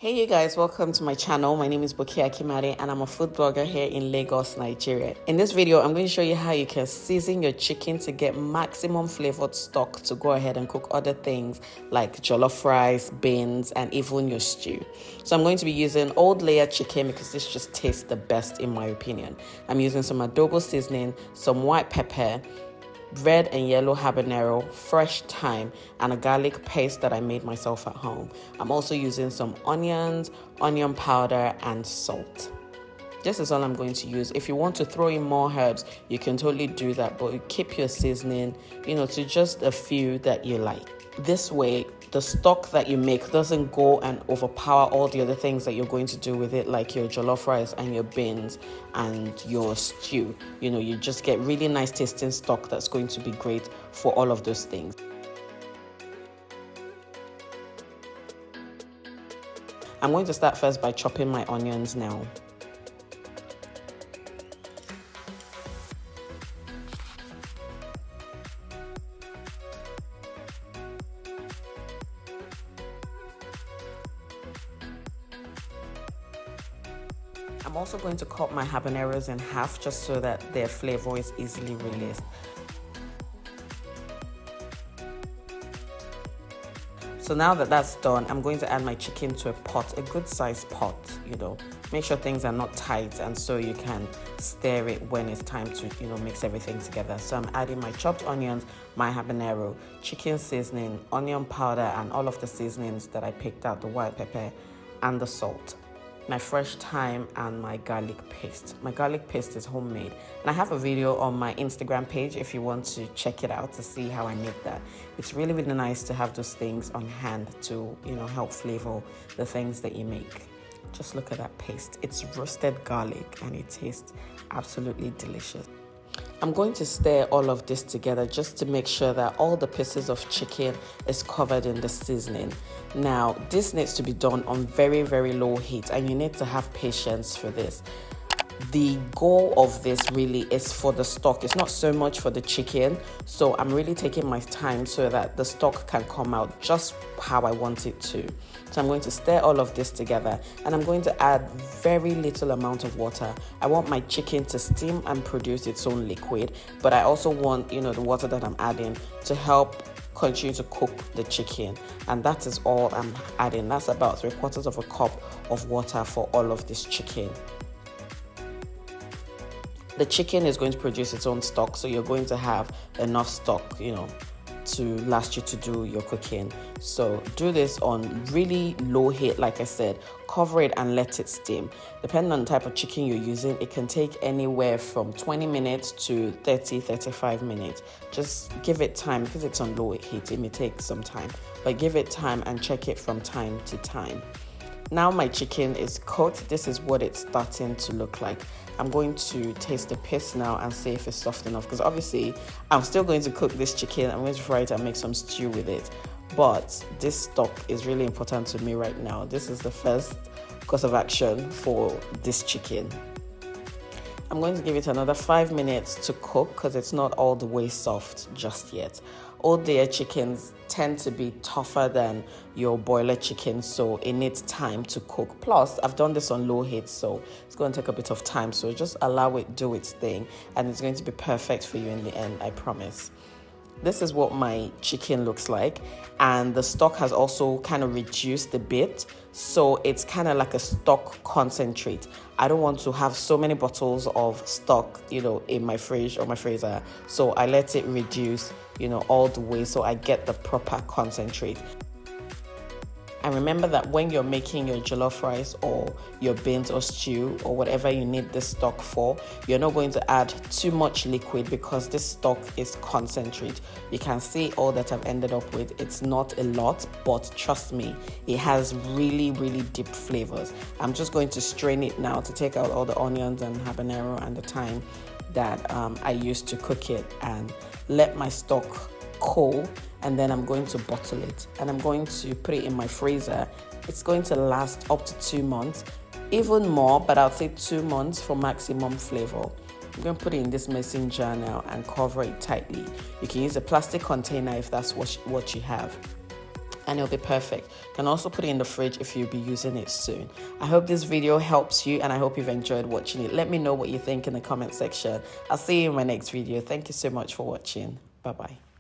Hey you guys, welcome to my channel. My name is Boki Akimade and I'm a food blogger here in Lagos, Nigeria. In this video, I'm going to show you how you can season your chicken to get maximum flavored stock to go ahead and cook other things like jollof rice, beans, and even your stew. So I'm going to be using old layer chicken because this just tastes the best in my opinion. I'm using some adobo seasoning, some white pepper, red and yellow habanero, fresh thyme, and a garlic paste that I made myself at home. I'm also using some onions, onion powder, and salt. This is all I'm going to use. If you want to throw in more herbs, you can totally do that, but you keep your seasoning, to just a few that you like. This way, the stock that you make doesn't go and overpower all the other things that you're going to do with it, like your jollof rice and your beans and your stew. You just get really nice tasting stock that's going to be great for all of those things. I'm going to start first by chopping my onions now. I'm also going to cut my habaneros in half just so that their flavor is easily released. So now that that's done, I'm going to add my chicken to a pot, a good sized pot, Make sure things are not tight and so you can stir it when it's time to, mix everything together. So I'm adding my chopped onions, my habanero, chicken seasoning, onion powder, and all of the seasonings that I picked out, the white pepper and the salt. My fresh thyme and my garlic paste. My garlic paste is homemade. And I have a video on my Instagram page if you want to check it out to see how I make that. It's really, really nice to have those things on hand to, help flavor the things that you make. Just look at that paste. It's roasted garlic and it tastes absolutely delicious. I'm going to stir all of this together just to make sure that all the pieces of chicken is covered in the seasoning. Now, this needs to be done on very, very low heat and you need to have patience for this. The goal of this really is for the stock. It's not so much for the chicken. So I'm really taking my time so that the stock can come out just how I want it to. So I'm going to stir all of this together and I'm going to add very little amount of water. I want my chicken to steam and produce its own liquid, but I also want, the water that I'm adding to help continue to cook the chicken, and that is all I'm adding. That's about 3/4 of a cup of water for all of this chicken. The chicken is going to produce its own stock, so you're going to have enough stock, to last you to do your cooking. So do this on really low heat, like I said, cover it and let it steam. Depending on the type of chicken you're using, it can take anywhere from 20 minutes to 35 minutes. Just give it time because it's on low heat. It may take some time, but give it time and check it from time to time. Now my chicken is cooked. This is what it's starting to look like. I'm going to taste the paste now and see if it's soft enough because obviously I'm still going to cook this chicken. I'm going to fry it and make some stew with it. But this stock is really important to me right now. This is the first course of action for this chicken. I'm going to give it another 5 minutes to cook because it's not all the way soft just yet. Old layer chickens tend to be tougher than your boiler chicken, so it needs time to cook. Plus, I've done this on low heat, so it's going to take a bit of time. So just allow it do its thing, and it's going to be perfect for you in the end, I promise. This is what my chicken looks like, and the stock has also kind of reduced a bit, so it's kind of like a stock concentrate. I don't want to have so many bottles of stock, in my fridge or my freezer, so I let it reduce, all the way so I get the proper concentrate. And remember that when you're making your jollof rice or your beans or stew or whatever you need this stock for, you're not going to add too much liquid because this stock is concentrate. You can see all that I've ended up with. It's not a lot, but trust me, it has really, really deep flavors. I'm just going to strain it now to take out all the onions and habanero and the thyme that I used to cook it and let my stock cool, and then I'm going to bottle it and I'm going to put it in my freezer. It's going to last up to 2 months, even more, but I'll say 2 months for maximum flavor. I'm going to put it in this mason jar now and cover it tightly. You can use a plastic container if that's what you have. and it'll be perfect. You can also put it in the fridge if you'll be using it soon. I hope this video helps you, and I hope you've enjoyed watching it. Let me know what you think in the comment section. I'll see you in my next video. Thank you so much for watching. Bye bye.